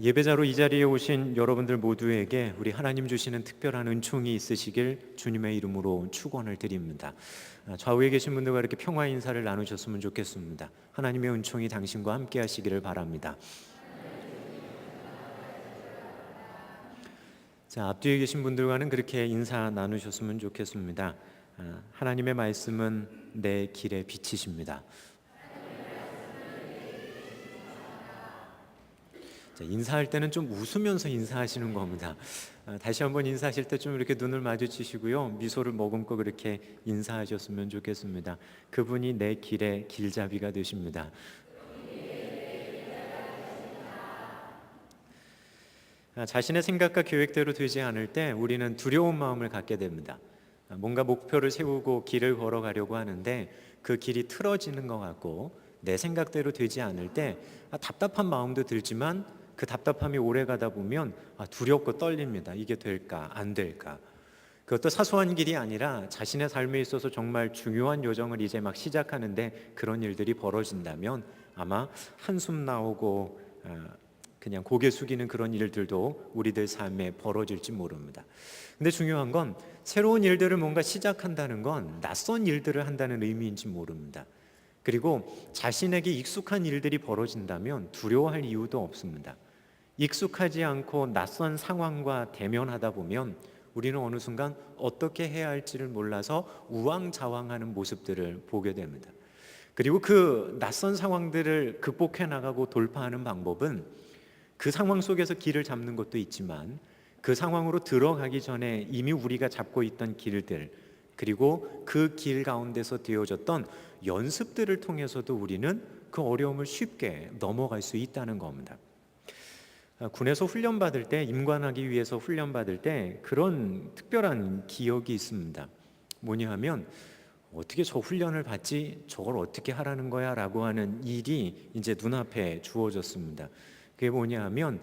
예배자로 이 자리에 오신 여러분들 모두에게 우리 하나님 주시는 특별한 은총이 있으시길 주님의 이름으로 축원을 드립니다. 좌우에 계신 분들과 이렇게 평화 인사를 나누셨으면 좋겠습니다. 하나님의 은총이 당신과 함께 하시기를 바랍니다. 자, 앞뒤에 계신 분들과는 그렇게 인사 나누셨으면 좋겠습니다. 하나님의 말씀은 내 길의 빛이십니다. 인사할 때는 좀 웃으면서 인사하시는 겁니다. 다시 한번 인사하실 때 좀 이렇게 눈을 마주치시고요, 미소를 머금고 그렇게 인사하셨으면 좋겠습니다. 그분이 내 길의 길잡이가 되십니다. 자신의 생각과 계획대로 되지 않을 때 우리는 두려운 마음을 갖게 됩니다. 뭔가 목표를 세우고 길을 걸어가려고 하는데 그 길이 틀어지는 것 같고 내 생각대로 되지 않을 때 답답한 마음도 들지만 그 답답함이 오래 가다 보면 두렵고 떨립니다. 이게 될까 안 될까. 그것도 사소한 길이 아니라 자신의 삶에 있어서 정말 중요한 여정을 이제 막 시작하는데 그런 일들이 벌어진다면 아마 한숨 나오고 그냥 고개 숙이는 그런 일들도 우리들 삶에 벌어질지 모릅니다. 근데 중요한 건 새로운 일들을 뭔가 시작한다는 건 낯선 일들을 한다는 의미인지 모릅니다. 그리고 자신에게 익숙한 일들이 벌어진다면 두려워할 이유도 없습니다. 익숙하지 않고 낯선 상황과 대면하다 보면 우리는 어느 순간 어떻게 해야 할지를 몰라서 우왕좌왕하는 모습들을 보게 됩니다. 그리고 그 낯선 상황들을 극복해 나가고 돌파하는 방법은 그 상황 속에서 길을 잡는 것도 있지만 그 상황으로 들어가기 전에 이미 우리가 잡고 있던 길들, 그리고 그 길 가운데서 되어졌던 연습들을 통해서도 우리는 그 어려움을 쉽게 넘어갈 수 있다는 겁니다. 군에서 훈련받을 때, 임관하기 위해서 훈련받을 때 그런 특별한 기억이 있습니다. 뭐냐 하면 어떻게 저 훈련을 받지? 저걸 어떻게 하라는 거야? 라고 하는 일이 이제 눈앞에 주어졌습니다. 그게 뭐냐 하면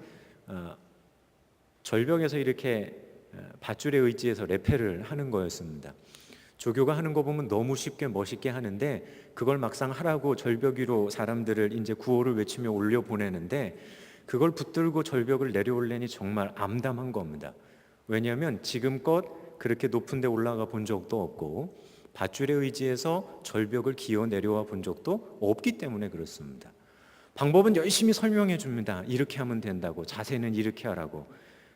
절벽에서 이렇게 밧줄에 의지해서 레페를 하는 거였습니다. 조교가 하는 거 보면 너무 쉽게 멋있게 하는데 그걸 막상 하라고 절벽 위로 사람들을 이제 구호를 외치며 올려 보내는데 그걸 붙들고 절벽을 내려올려니 정말 암담한 겁니다. 왜냐하면 지금껏 그렇게 높은 데 올라가 본 적도 없고 밧줄에 의지해서 절벽을 기어 내려와 본 적도 없기 때문에 그렇습니다. 방법은 열심히 설명해 줍니다. 이렇게 하면 된다고, 자세는 이렇게 하라고.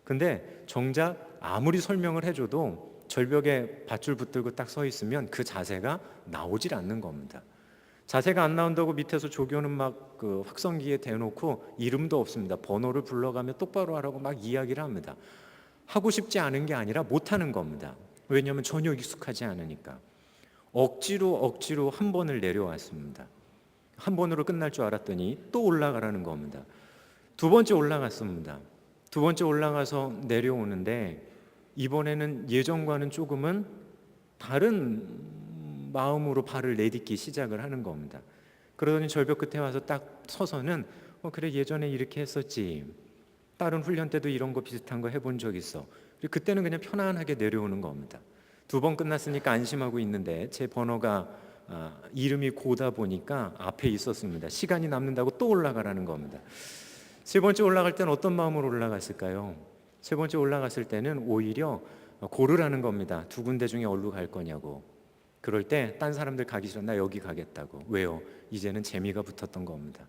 근데 정작 아무리 설명을 해줘도 절벽에 밧줄 붙들고 딱 서 있으면 그 자세가 나오질 않는 겁니다. 자세가 안 나온다고 밑에서 조교는 막 그 확성기에 대놓고 이름도 없습니다. 번호를 불러가며 똑바로 하라고 막 이야기를 합니다. 하고 싶지 않은 게 아니라 못하는 겁니다. 왜냐하면 전혀 익숙하지 않으니까. 억지로 한 번을 내려왔습니다. 한 번으로 끝날 줄 알았더니 또 올라가라는 겁니다. 두 번째 올라갔습니다. 두 번째 올라가서 내려오는데 이번에는 예전과는 조금은 다른 마음으로 발을 내딛기 시작을 하는 겁니다. 그러더니 절벽 끝에 와서 딱 서서는 그래, 예전에 이렇게 했었지. 다른 훈련 때도 이런 거 비슷한 거 해본 적 있어. 그때는 그냥 편안하게 내려오는 겁니다. 두 번 끝났으니까 안심하고 있는데 제 번호가 이름이 고다 보니까 앞에 있었습니다. 시간이 남는다고 또 올라가라는 겁니다. 세 번째 올라갈 때는 어떤 마음으로 올라갔을까요? 세 번째 올라갔을 때는 오히려 고르라는 겁니다. 두 군데 중에 어디로 갈 거냐고. 그럴 때 딴 사람들 가기 싫어. 나 여기 가겠다고. 왜요? 이제는 재미가 붙었던 겁니다.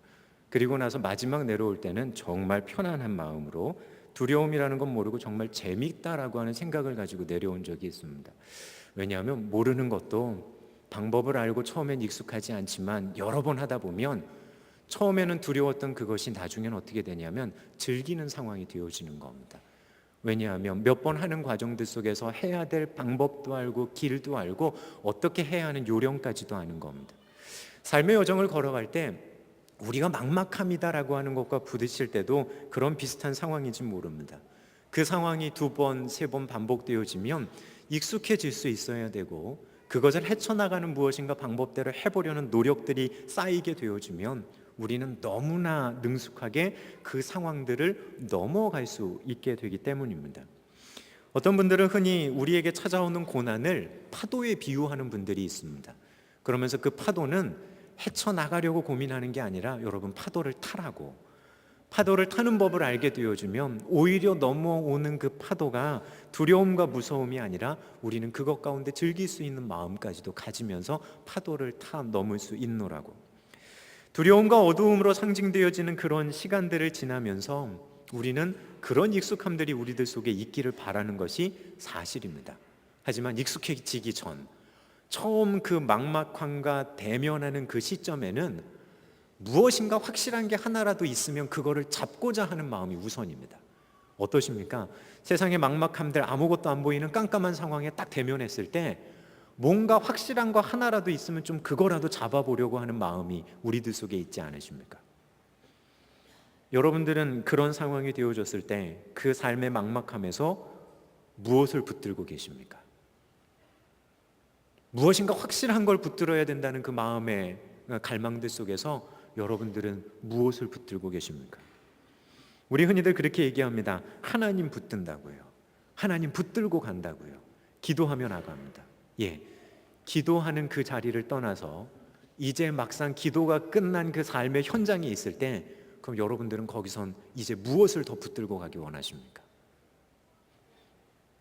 그리고 나서 마지막 내려올 때는 정말 편안한 마음으로 두려움이라는 건 모르고 정말 재밌다라고 하는 생각을 가지고 내려온 적이 있습니다. 왜냐하면 모르는 것도 방법을 알고 처음엔 익숙하지 않지만 여러 번 하다 보면 처음에는 두려웠던 그것이 나중에는 어떻게 되냐면 즐기는 상황이 되어지는 겁니다. 왜냐하면 몇 번 하는 과정들 속에서 해야 될 방법도 알고 길도 알고 어떻게 해야 하는 요령까지도 아는 겁니다. 삶의 여정을 걸어갈 때 우리가 막막함이다라고 하는 것과 부딪힐 때도 그런 비슷한 상황인지 모릅니다. 그 상황이 두 번, 세 번 반복되어지면 익숙해질 수 있어야 되고 그것을 헤쳐나가는 무엇인가 방법대로 해보려는 노력들이 쌓이게 되어지면 우리는 너무나 능숙하게 그 상황들을 넘어갈 수 있게 되기 때문입니다. 어떤 분들은 흔히 우리에게 찾아오는 고난을 파도에 비유하는 분들이 있습니다. 그러면서 그 파도는 헤쳐나가려고 고민하는 게 아니라 여러분 파도를 타라고, 파도를 타는 법을 알게 되어주면 오히려 넘어오는 그 파도가 두려움과 무서움이 아니라 우리는 그것 가운데 즐길 수 있는 마음까지도 가지면서 파도를 타 넘을 수 있노라고. 두려움과 어두움으로 상징되어지는 그런 시간들을 지나면서 우리는 그런 익숙함들이 우리들 속에 있기를 바라는 것이 사실입니다. 하지만 익숙해지기 전 처음 그 막막함과 대면하는 그 시점에는 무엇인가 확실한 게 하나라도 있으면 그거를 잡고자 하는 마음이 우선입니다. 어떠십니까? 세상의 막막함들, 아무것도 안 보이는 깜깜한 상황에 딱 대면했을 때 뭔가 확실한 거 하나라도 있으면 좀 그거라도 잡아보려고 하는 마음이 우리들 속에 있지 않으십니까? 여러분들은 그런 상황이 되어졌을 때 그 삶의 막막함에서 무엇을 붙들고 계십니까? 무엇인가 확실한 걸 붙들어야 된다는 그 마음의 갈망들 속에서 여러분들은 무엇을 붙들고 계십니까? 우리 흔히들 그렇게 얘기합니다. 하나님 붙든다고요. 하나님 붙들고 간다고요. 기도하며 나갑니다. 예, 기도하는 그 자리를 떠나서 이제 막상 기도가 끝난 그 삶의 현장에 있을 때 그럼 여러분들은 거기선 이제 무엇을 더 붙들고 가기 원하십니까?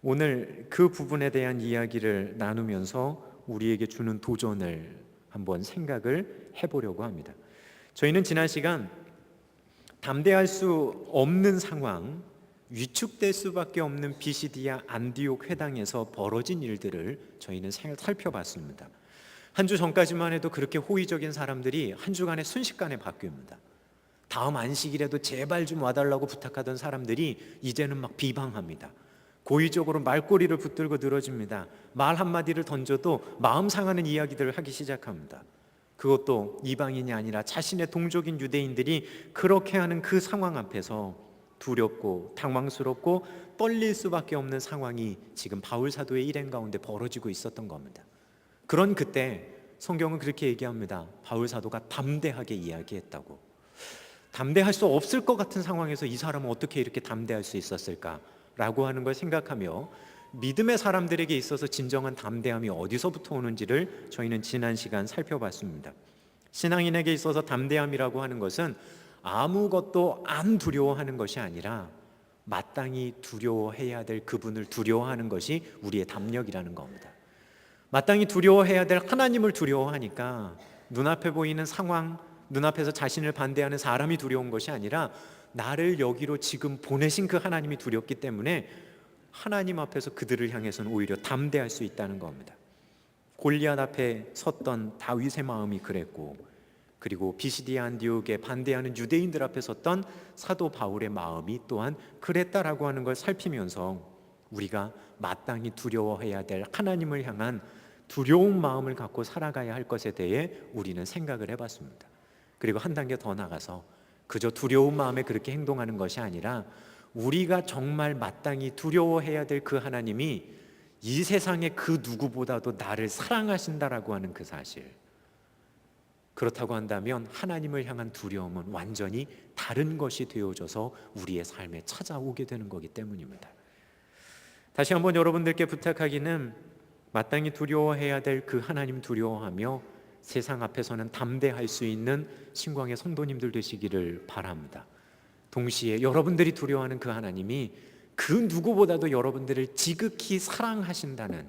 오늘 그 부분에 대한 이야기를 나누면서 우리에게 주는 도전을 한번 생각을 해보려고 합니다. 저희는 지난 시간 담대할 수 없는 상황, 위축될 수밖에 없는 비시디아 안디옥 회당에서 벌어진 일들을 저희는 살펴봤습니다. 한 주 전까지만 해도 그렇게 호의적인 사람들이 한 주간에 순식간에 바뀝니다. 다음 안식일에도 제발 좀 와달라고 부탁하던 사람들이 이제는 막 비방합니다. 고의적으로 말꼬리를 붙들고 늘어집니다. 말 한마디를 던져도 마음 상하는 이야기들을 하기 시작합니다. 그것도 이방인이 아니라 자신의 동족인 유대인들이 그렇게 하는 그 상황 앞에서 두렵고 당황스럽고 떨릴 수밖에 없는 상황이 지금 바울 사도의 일행 가운데 벌어지고 있었던 겁니다. 그런 그때 성경은 그렇게 얘기합니다. 바울 사도가 담대하게 이야기했다고. 담대할 수 없을 것 같은 상황에서 이 사람은 어떻게 이렇게 담대할 수 있었을까라고 하는 걸 생각하며 믿음의 사람들에게 있어서 진정한 담대함이 어디서부터 오는지를 저희는 지난 시간 살펴봤습니다. 신앙인에게 있어서 담대함이라고 하는 것은 아무것도 안 두려워하는 것이 아니라 마땅히 두려워해야 될 그분을 두려워하는 것이 우리의 담력이라는 겁니다. 마땅히 두려워해야 될 하나님을 두려워하니까 눈앞에 보이는 상황, 눈앞에서 자신을 반대하는 사람이 두려운 것이 아니라 나를 여기로 지금 보내신 그 하나님이 두렵기 때문에 하나님 앞에서 그들을 향해서는 오히려 담대할 수 있다는 겁니다. 골리앗 앞에 섰던 다윗의 마음이 그랬고, 그리고 비시디아 안디옥에 반대하는 유대인들 앞에 섰던 사도 바울의 마음이 또한 그랬다라고 하는 걸 살피면서 우리가 마땅히 두려워해야 될 하나님을 향한 두려운 마음을 갖고 살아가야 할 것에 대해 우리는 생각을 해봤습니다. 그리고 한 단계 더 나가서 그저 두려운 마음에 그렇게 행동하는 것이 아니라 우리가 정말 마땅히 두려워해야 될 그 하나님이 이 세상의 그 누구보다도 나를 사랑하신다라고 하는 그 사실, 그렇다고 한다면 하나님을 향한 두려움은 완전히 다른 것이 되어져서 우리의 삶에 찾아오게 되는 거기 때문입니다. 다시 한번 여러분들께 부탁하기는 마땅히 두려워해야 될 그 하나님 두려워하며 세상 앞에서는 담대할 수 있는 신광의 성도님들 되시기를 바랍니다. 동시에 여러분들이 두려워하는 그 하나님이 그 누구보다도 여러분들을 지극히 사랑하신다는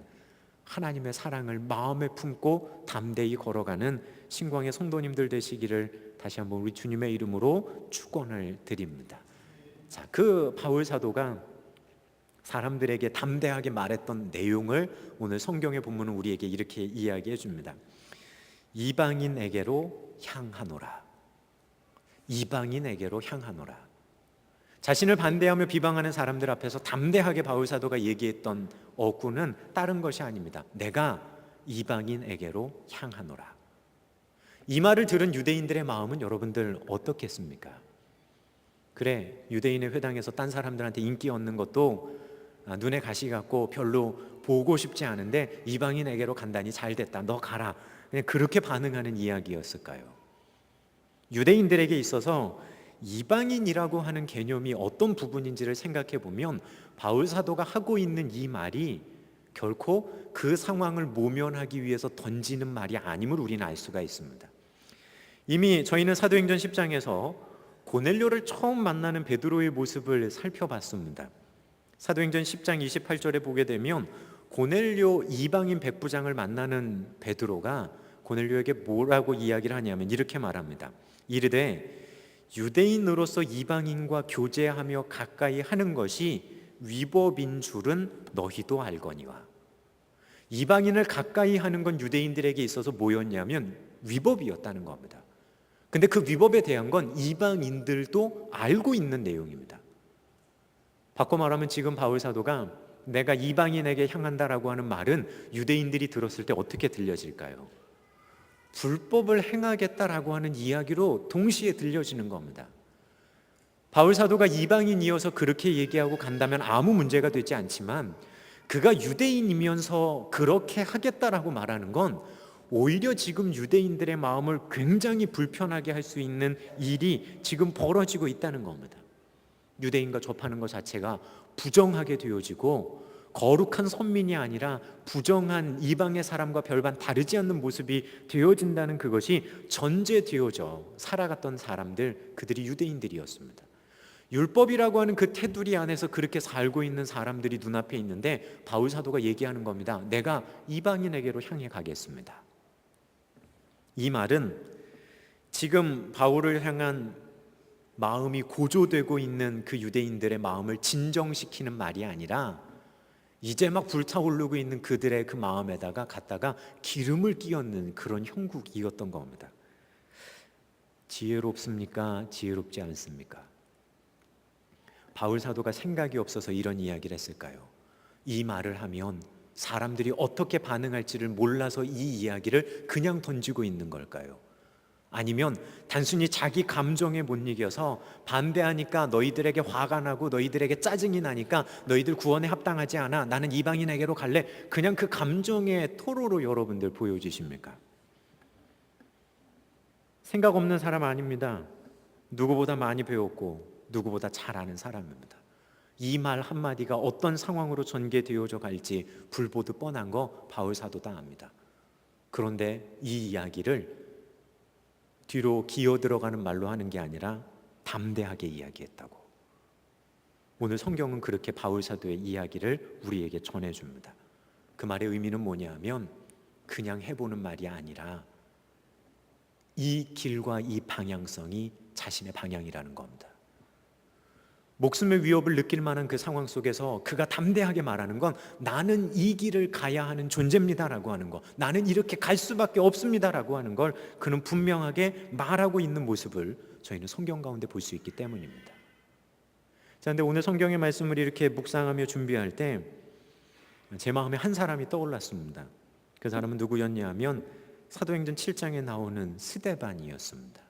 하나님의 사랑을 마음에 품고 담대히 걸어가는 신광의 성도님들 되시기를 다시 한번 우리 주님의 이름으로 축원을 드립니다. 자, 그 바울 사도가 사람들에게 담대하게 말했던 내용을 오늘 성경의 본문은 우리에게 이렇게 이야기해 줍니다. 이방인에게로 향하노라. 이방인에게로 향하노라. 자신을 반대하며 비방하는 사람들 앞에서 담대하게 바울 사도가 얘기했던 어구는 다른 것이 아닙니다. 내가 이방인에게로 향하노라. 이 말을 들은 유대인들의 마음은 여러분들 어떻겠습니까? 그래, 유대인의 회당에서 딴 사람들한테 인기 얻는 것도 눈에 가시 같고 별로 보고 싶지 않은데 이방인에게로 간다니 잘됐다, 너 가라, 그냥 그렇게 반응하는 이야기였을까요? 유대인들에게 있어서 이방인이라고 하는 개념이 어떤 부분인지를 생각해 보면 바울 사도가 하고 있는 이 말이 결코 그 상황을 모면하기 위해서 던지는 말이 아님을 우리는 알 수가 있습니다. 이미 저희는 사도행전 10장에서 고넬료를 처음 만나는 베드로의 모습을 살펴봤습니다. 사도행전 10장 28절에 보게 되면 고넬료 이방인 백부장을 만나는 베드로가 고넬료에게 뭐라고 이야기를 하냐면 이렇게 말합니다. 이르되 유대인으로서 이방인과 교제하며 가까이 하는 것이 위법인 줄은 너희도 알거니와. 이방인을 가까이 하는 건 유대인들에게 있어서 뭐였냐면 위법이었다는 겁니다. 근데 그 위법에 대한 건 이방인들도 알고 있는 내용입니다. 바꿔 말하면 지금 바울 사도가 내가 이방인에게 향한다라고 하는 말은 유대인들이 들었을 때 어떻게 들려질까요? 불법을 행하겠다라고 하는 이야기로 동시에 들려지는 겁니다. 바울 사도가 이방인이어서 그렇게 얘기하고 간다면 아무 문제가 되지 않지만 그가 유대인이면서 그렇게 하겠다라고 말하는 건 오히려 지금 유대인들의 마음을 굉장히 불편하게 할 수 있는 일이 지금 벌어지고 있다는 겁니다. 유대인과 접하는 것 자체가 부정하게 되어지고 거룩한 선민이 아니라 부정한 이방의 사람과 별반 다르지 않는 모습이 되어진다는 그것이 전제되어져 살아갔던 사람들, 그들이 유대인들이었습니다. 율법이라고 하는 그 테두리 안에서 그렇게 살고 있는 사람들이 눈앞에 있는데 바울 사도가 얘기하는 겁니다. 내가 이방인에게로 향해 가겠습니다. 이 말은 지금 바울을 향한 마음이 고조되고 있는 그 유대인들의 마음을 진정시키는 말이 아니라 이제 막 불타오르고 있는 그들의 그 마음에다가 갖다가 기름을 끼얹는 그런 형국이었던 겁니다. 지혜롭습니까? 지혜롭지 않습니까? 바울 사도가 생각이 없어서 이런 이야기를 했을까요? 이 말을 하면 사람들이 어떻게 반응할지를 몰라서 이 이야기를 그냥 던지고 있는 걸까요? 아니면 단순히 자기 감정에 못 이겨서 반대하니까 너희들에게 화가 나고 너희들에게 짜증이 나니까 너희들 구원에 합당하지 않아, 나는 이방인에게로 갈래, 그냥 그 감정의 토로로 여러분들 보여지십니까? 생각 없는 사람 아닙니다. 누구보다 많이 배웠고 누구보다 잘 아는 사람입니다. 이 말 한마디가 어떤 상황으로 전개되어져 갈지 불보듯 뻔한 거 바울 사도도 압니다. 그런데 이 이야기를 뒤로 기어 들어가는 말로 하는 게 아니라 담대하게 이야기했다고. 오늘 성경은 그렇게 바울 사도의 이야기를 우리에게 전해줍니다. 그 말의 의미는 뭐냐 하면 그냥 해보는 말이 아니라 이 길과 이 방향성이 자신의 방향이라는 겁니다. 목숨의 위협을 느낄 만한 그 상황 속에서 그가 담대하게 말하는 건 나는 이 길을 가야 하는 존재입니다라고 하는 거, 나는 이렇게 갈 수밖에 없습니다라고 하는 걸 그는 분명하게 말하고 있는 모습을 저희는 성경 가운데 볼 수 있기 때문입니다. 자, 근데 오늘 성경의 말씀을 이렇게 묵상하며 준비할 때 제 마음에 한 사람이 떠올랐습니다. 그 사람은 누구였냐 하면 사도행전 7장에 나오는 스데반이었습니다.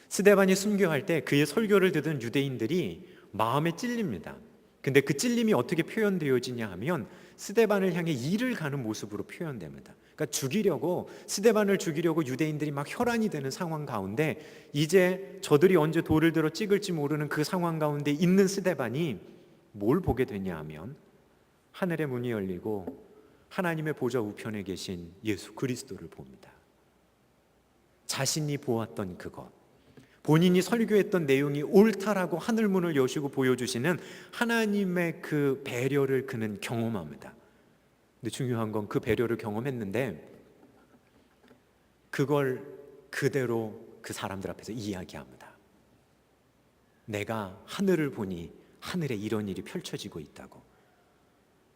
스데반이 순교할 때 그의 설교를 듣은 유대인들이 마음에 찔립니다. 근데 그 찔림이 어떻게 표현되어지냐 하면 스데반을 향해 이를 가는 모습으로 표현됩니다. 그러니까 스데반을 죽이려고 유대인들이 막 혈안이 되는 상황 가운데 이제 저들이 언제 돌을 들어 찍을지 모르는 그 상황 가운데 있는 스데반이 뭘 보게 되냐 하면 하늘의 문이 열리고 하나님의 보좌 우편에 계신 예수 그리스도를 봅니다. 자신이 보았던 그것, 본인이 설교했던 내용이 옳다라고 하늘문을 여시고 보여주시는 하나님의 그 배려를 그는 경험합니다. 근데 중요한 건 그 배려를 경험했는데 그걸 그대로 그 사람들 앞에서 이야기합니다. 내가 하늘을 보니 하늘에 이런 일이 펼쳐지고 있다고.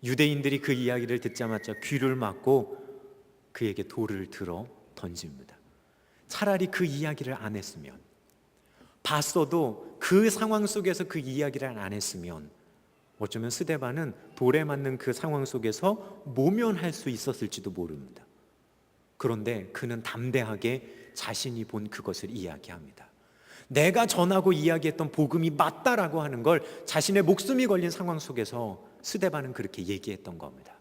유대인들이 그 이야기를 듣자마자 귀를 막고 그에게 돌을 들어 던집니다. 차라리 그 이야기를 안 했으면, 봤어도 그 상황 속에서 그 이야기를 안 했으면 어쩌면 스데반은 돌에 맞는 그 상황 속에서 모면할 수 있었을지도 모릅니다. 그런데 그는 담대하게 자신이 본 그것을 이야기합니다. 내가 전하고 이야기했던 복음이 맞다라고 하는 걸 자신의 목숨이 걸린 상황 속에서 스데반은 그렇게 얘기했던 겁니다.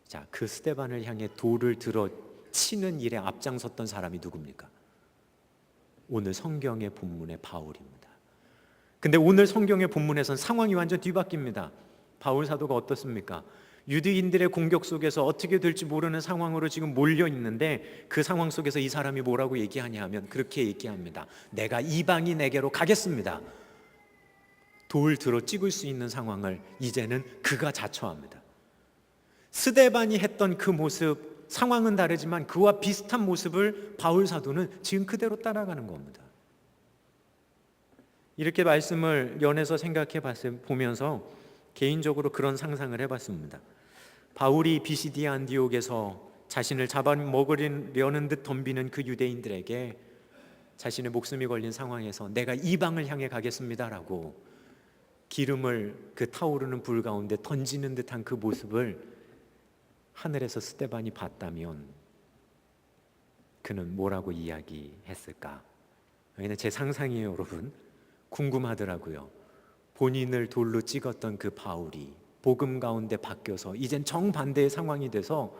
자, 그 스데반을 향해 돌을 들어 치는 일에 앞장섰던 사람이 누굽니까? 오늘 성경의 본문의 바울입니다. 근데 오늘 성경의 본문에선 상황이 완전 뒤바뀝니다. 바울 사도가 어떻습니까? 유대인들의 공격 속에서 어떻게 될지 모르는 상황으로 지금 몰려 있는데, 그 상황 속에서 이 사람이 뭐라고 얘기하냐 하면 그렇게 얘기합니다. 내가 이방인에게로 가겠습니다. 돌 들어 찍을 수 있는 상황을 이제는 그가 자처합니다. 스데반이 했던 그 모습, 상황은 다르지만 그와 비슷한 모습을 바울 사도는 지금 그대로 따라가는 겁니다. 이렇게 말씀을 연해서 생각해 보면서 개인적으로 그런 상상을 해봤습니다. 바울이 비시디아 안디옥에서 자신을 잡아먹으려는 듯 덤비는 그 유대인들에게 자신의 목숨이 걸린 상황에서 내가 이방을 향해 가겠습니다라고 기름을 그 타오르는 불 가운데 던지는 듯한 그 모습을 하늘에서 스데반이 봤다면 그는 뭐라고 이야기했을까? 여기는 제 상상이에요, 여러분. 궁금하더라고요. 본인을 돌로 찍었던 그 바울이 복음 가운데 바뀌어서 이젠 정반대의 상황이 돼서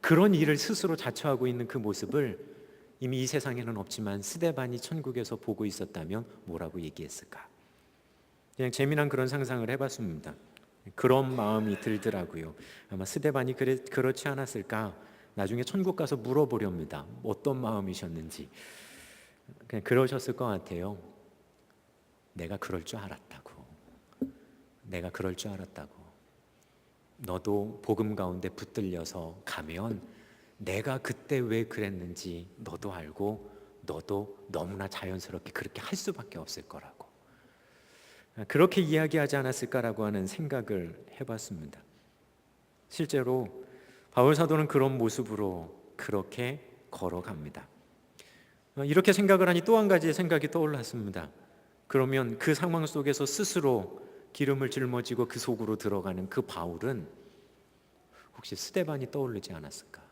그런 일을 스스로 자처하고 있는 그 모습을 이미 이 세상에는 없지만 스데반이 천국에서 보고 있었다면 뭐라고 얘기했을까? 그냥 재미난 그런 상상을 해봤습니다. 그런 마음이 들더라고요. 아마 스데반이 그렇지 않았을까? 나중에 천국 가서 물어보렵니다. 어떤 마음이셨는지. 그냥 그러셨을 것 같아요. 내가 그럴 줄 알았다고. 내가 그럴 줄 알았다고. 너도 복음 가운데 붙들려서 가면 내가 그때 왜 그랬는지 너도 알고 너도 너무나 자연스럽게 그렇게 할 수밖에 없을 거라고. 그렇게 이야기하지 않았을까라고 하는 생각을 해봤습니다. 실제로 바울 사도는 그런 모습으로 그렇게 걸어갑니다. 이렇게 생각을 하니 또 한 가지의 생각이 떠올랐습니다. 그러면 그 상황 속에서 스스로 기름을 짊어지고 그 속으로 들어가는 그 바울은 혹시 스데반이 떠오르지 않았을까?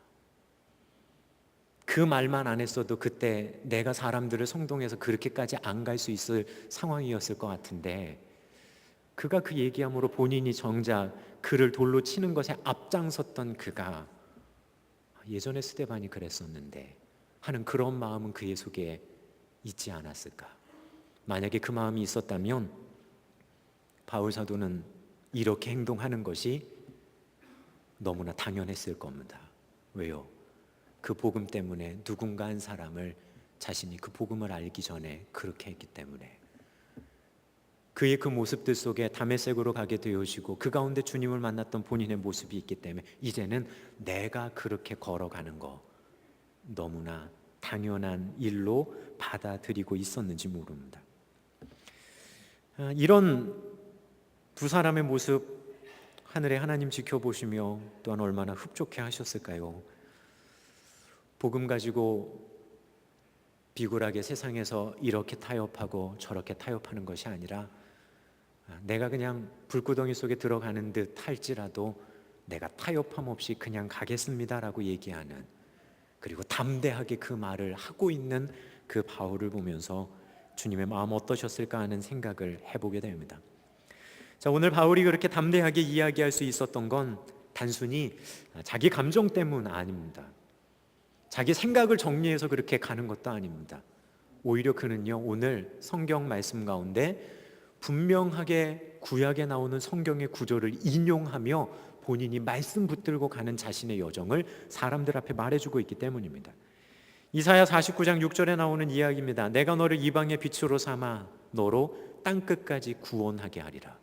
그 말만 안 했어도 그때 내가 사람들을 성동에서 그렇게까지 안 갈 수 있을 상황이었을 것 같은데, 그가 그 얘기함으로 본인이 정작 그를 돌로 치는 것에 앞장섰던 그가 예전에 스데반이 그랬었는데 하는 그런 마음은 그의 속에 있지 않았을까? 만약에 그 마음이 있었다면 바울 사도는 이렇게 행동하는 것이 너무나 당연했을 겁니다. 왜요? 그 복음 때문에 누군가 한 사람을 자신이 그 복음을 알기 전에 그렇게 했기 때문에, 그의 그 모습들 속에 다메섹으로 가게 되어지고 그 가운데 주님을 만났던 본인의 모습이 있기 때문에 이제는 내가 그렇게 걸어가는 거 너무나 당연한 일로 받아들이고 있었는지 모릅니다. 이런 두 사람의 모습 하늘에 하나님 지켜보시며 또한 얼마나 흡족해 하셨을까요? 복음 가지고 비굴하게 세상에서 이렇게 타협하고 저렇게 타협하는 것이 아니라 내가 그냥 불구덩이 속에 들어가는 듯 할지라도 내가 타협함 없이 그냥 가겠습니다라고 얘기하는, 그리고 담대하게 그 말을 하고 있는 그 바울을 보면서 주님의 마음 어떠셨을까 하는 생각을 해보게 됩니다. 자, 오늘 바울이 그렇게 담대하게 이야기할 수 있었던 건 단순히 자기 감정 때문 아닙니다. 자기 생각을 정리해서 그렇게 가는 것도 아닙니다. 오히려 그는요, 오늘 성경 말씀 가운데 분명하게 구약에 나오는 성경의 구절을 인용하며 본인이 말씀 붙들고 가는 자신의 여정을 사람들 앞에 말해주고 있기 때문입니다. 이사야 49장 6절에 나오는 이야기입니다. 내가 너를 이방의 빛으로 삼아 너로 땅끝까지 구원하게 하리라.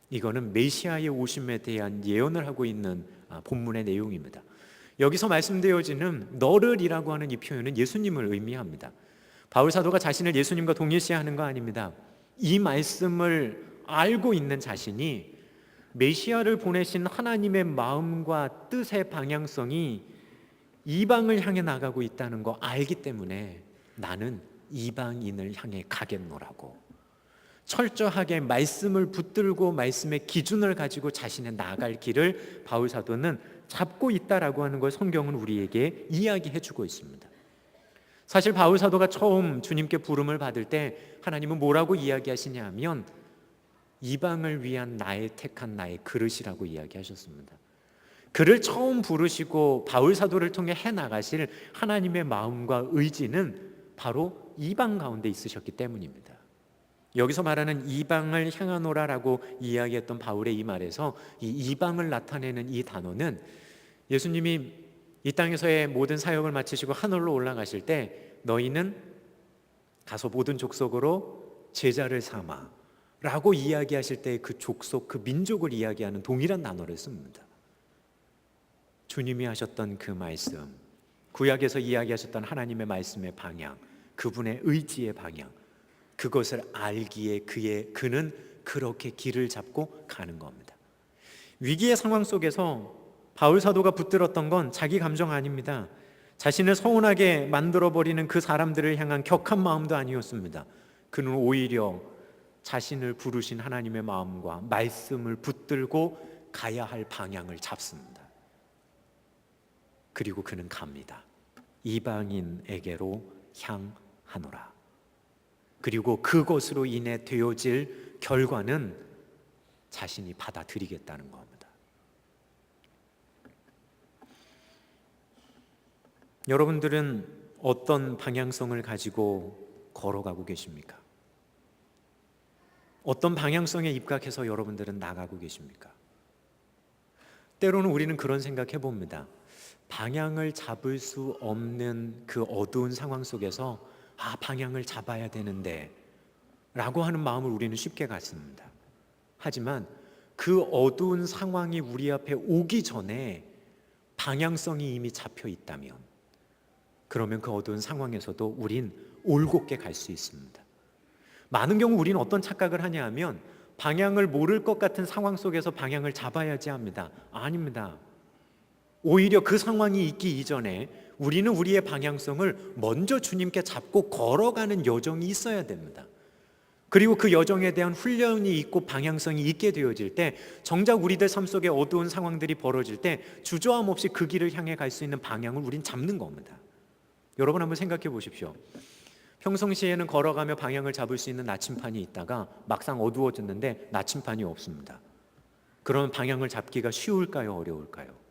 이거는 메시아의 오심에 대한 예언을 하고 있는 본문의 내용입니다. 여기서 말씀되어지는 너를이라고 하는 이 표현은 예수님을 의미합니다. 바울 사도가 자신을 예수님과 동일시하는 거 아닙니다. 이 말씀을 알고 있는 자신이 메시아를 보내신 하나님의 마음과 뜻의 방향성이 이방을 향해 나가고 있다는 거 알기 때문에 나는 이방인을 향해 가겠노라고 철저하게 말씀을 붙들고 말씀의 기준을 가지고 자신의 나아갈 길을 바울 사도는 잡고 있다라고 하는 걸 성경은 우리에게 이야기해 주고 있습니다. 사실 바울 사도가 처음 주님께 부름을 받을 때 하나님은 뭐라고 이야기하시냐 하면 이방을 위한 나의 택한 나의 그릇이라고 이야기하셨습니다. 그를 처음 부르시고 바울 사도를 통해 해나가실 하나님의 마음과 의지는 바로 이방 가운데 있으셨기 때문입니다. 여기서 말하는 이방을 향하노라라고 이야기했던 바울의 이 말에서 이 이방을 나타내는 이 단어는 예수님이 이 땅에서의 모든 사역을 마치시고 하늘로 올라가실 때 너희는 가서 모든 족속으로 제자를 삼아 라고 이야기하실 때 그 족속, 그 민족을 이야기하는 동일한 단어를 씁니다. 주님이 하셨던 그 말씀, 구약에서 이야기하셨던 하나님의 말씀의 방향, 그분의 의지의 방향, 그것을 알기에 그는 그렇게 길을 잡고 가는 겁니다. 위기의 상황 속에서 바울 사도가 붙들었던 건 자기 감정 아닙니다. 자신을 서운하게 만들어버리는 그 사람들을 향한 격한 마음도 아니었습니다. 그는 오히려 자신을 부르신 하나님의 마음과 말씀을 붙들고 가야 할 방향을 잡습니다. 그리고 그는 갑니다. 이방인에게로 향하노라. 그리고 그것으로 인해 되어질 결과는 자신이 받아들이겠다는 겁니다. 여러분들은 어떤 방향성을 가지고 걸어가고 계십니까? 어떤 방향성에 입각해서 여러분들은 나가고 계십니까? 때로는 우리는 그런 생각 해봅니다. 방향을 잡을 수 없는 그 어두운 상황 속에서 방향을 잡아야 되는데 라고 하는 마음을 우리는 쉽게 갖습니다. 하지만 그 어두운 상황이 우리 앞에 오기 전에 방향성이 이미 잡혀 있다면 그러면 그 어두운 상황에서도 우린 올곧게 갈 수 있습니다. 많은 경우 우리는 어떤 착각을 하냐 하면 방향을 모를 것 같은 상황 속에서 방향을 잡아야지 합니다. 아닙니다. 오히려 그 상황이 있기 이전에 우리는 우리의 방향성을 먼저 주님께 잡고 걸어가는 여정이 있어야 됩니다. 그리고 그 여정에 대한 훈련이 있고 방향성이 있게 되어질 때 정작 우리들 삶 속에 어두운 상황들이 벌어질 때 주저함 없이 그 길을 향해 갈 수 있는 방향을 우린 잡는 겁니다. 여러분 한번 생각해 보십시오. 평상시에는 걸어가며 방향을 잡을 수 있는 나침판이 있다가 막상 어두워졌는데 나침판이 없습니다. 그러면 방향을 잡기가 쉬울까요? 어려울까요?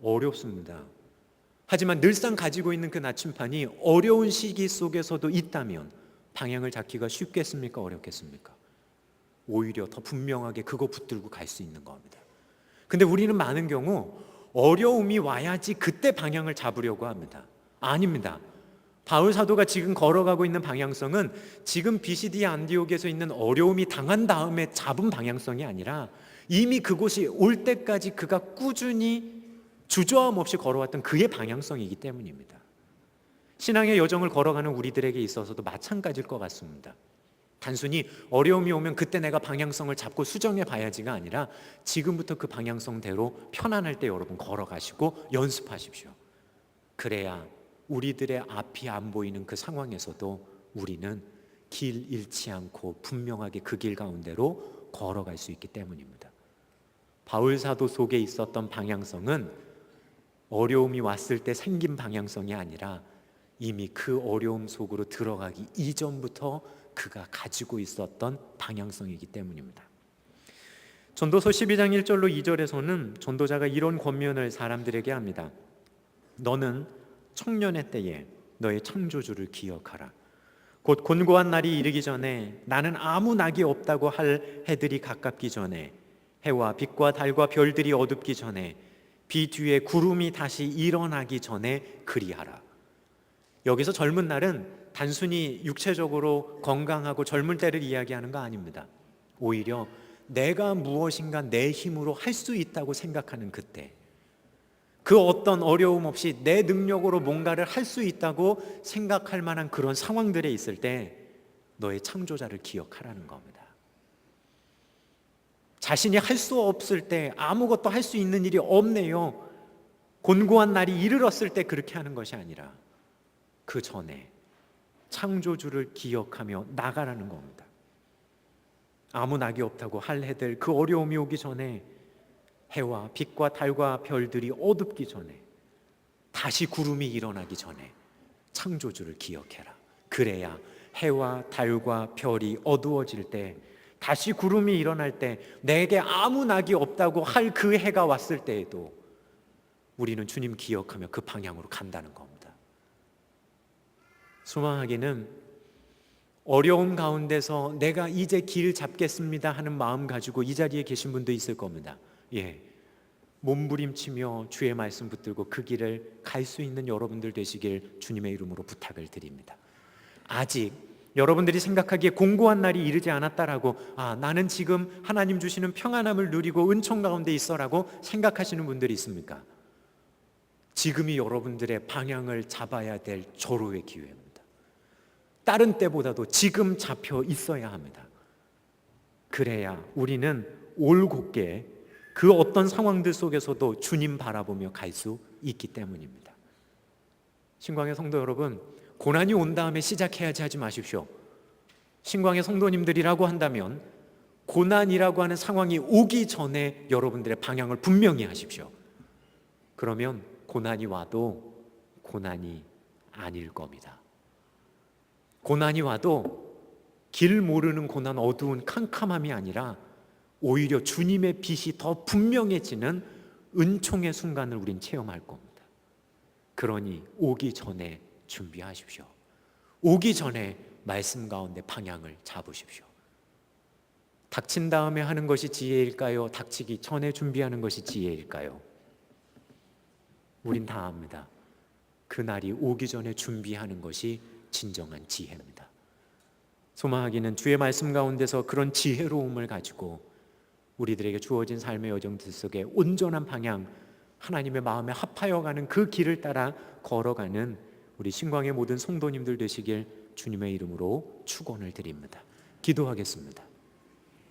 어렵습니다. 하지만 늘상 가지고 있는 그 나침판이 어려운 시기 속에서도 있다면 방향을 잡기가 쉽겠습니까? 어렵겠습니까? 오히려 더 분명하게 그거 붙들고 갈 수 있는 겁니다. 근데 우리는 많은 경우 어려움이 와야지 그때 방향을 잡으려고 합니다. 아닙니다. 바울 사도가 지금 걸어가고 있는 방향성은 지금 비시디아 안디옥에서 있는 어려움이 당한 다음에 잡은 방향성이 아니라 이미 그곳이 올 때까지 그가 꾸준히 주저함 없이 걸어왔던 그의 방향성이기 때문입니다. 신앙의 여정을 걸어가는 우리들에게 있어서도 마찬가지일 것 같습니다. 단순히 어려움이 오면 그때 내가 방향성을 잡고 수정해 봐야지가 아니라 지금부터 그 방향성대로 편안할 때 여러분 걸어가시고 연습하십시오. 그래야 우리들의 앞이 안 보이는 그 상황에서도 우리는 길 잃지 않고 분명하게 그 길 가운데로 걸어갈 수 있기 때문입니다. 바울 사도 속에 있었던 방향성은 어려움이 왔을 때 생긴 방향성이 아니라 이미 그 어려움 속으로 들어가기 이전부터 그가 가지고 있었던 방향성이기 때문입니다. 전도서 12장 1절로 2절에서는 전도자가 이런 권면을 사람들에게 합니다. 너는 청년의 때에 너의 창조주를 기억하라. 곧 곤고한 날이 이르기 전에 나는 아무 낙이 없다고 할 해들이 가깝기 전에 해와 빛과 달과 별들이 어둡기 전에 비 뒤에 구름이 다시 일어나기 전에 그리하라. 여기서 젊은 날은 단순히 육체적으로 건강하고 젊을 때를 이야기하는 거 아닙니다. 오히려 내가 무엇인가 내 힘으로 할 수 있다고 생각하는 그때, 그 어떤 어려움 없이 내 능력으로 뭔가를 할 수 있다고 생각할 만한 그런 상황들에 있을 때 너의 창조자를 기억하라는 겁니다. 자신이 할 수 없을 때, 아무것도 할 수 있는 일이 없네요, 곤고한 날이 이르렀을 때 그렇게 하는 것이 아니라 그 전에 창조주를 기억하며 나가라는 겁니다. 아무 낙이 없다고 할 해들, 그 어려움이 오기 전에 해와 빛과 달과 별들이 어둡기 전에, 다시 구름이 일어나기 전에 창조주를 기억해라. 그래야 해와 달과 별이 어두워질 때, 다시 구름이 일어날 때, 내게 아무 낙이 없다고 할 그 해가 왔을 때에도 우리는 주님 기억하며 그 방향으로 간다는 겁니다. 소망하기는 어려움 가운데서 내가 이제 길 잡겠습니다 하는 마음 가지고 이 자리에 계신 분도 있을 겁니다. 예, 몸부림치며 주의 말씀 붙들고 그 길을 갈 수 있는 여러분들 되시길 주님의 이름으로 부탁을 드립니다. 아직 여러분들이 생각하기에 공고한 날이 이르지 않았다라고, 나는 지금 하나님 주시는 평안함을 누리고 은총 가운데 있어라고 생각하시는 분들이 있습니까? 지금이 여러분들의 방향을 잡아야 될 절호의 기회입니다. 다른 때보다도 지금 잡혀 있어야 합니다. 그래야 우리는 올곧게 그 어떤 상황들 속에서도 주님 바라보며 갈 수 있기 때문입니다. 신광의 성도 여러분, 고난이 온 다음에 시작해야지 하지 마십시오. 신광의 성도님들이라고 한다면 고난이라고 하는 상황이 오기 전에 여러분들의 방향을 분명히 하십시오. 그러면 고난이 와도 고난이 아닐 겁니다. 고난이 와도 길 모르는 고난, 어두운 캄캄함이 아니라 오히려 주님의 빛이 더 분명해지는 은총의 순간을 우린 체험할 겁니다. 그러니 오기 전에 준비하십시오. 오기 전에 말씀 가운데 방향을 잡으십시오. 닥친 다음에 하는 것이 지혜일까요? 닥치기 전에 준비하는 것이 지혜일까요? 우린 다 압니다. 그날이 오기 전에 준비하는 것이 진정한 지혜입니다. 소망하기는 주의 말씀 가운데서 그런 지혜로움을 가지고 우리들에게 주어진 삶의 여정들 속에 온전한 방향, 하나님의 마음에 합하여 가는 그 길을 따라 걸어가는 우리 신광의 모든 성도님들 되시길 주님의 이름으로 축원을 드립니다. 기도하겠습니다.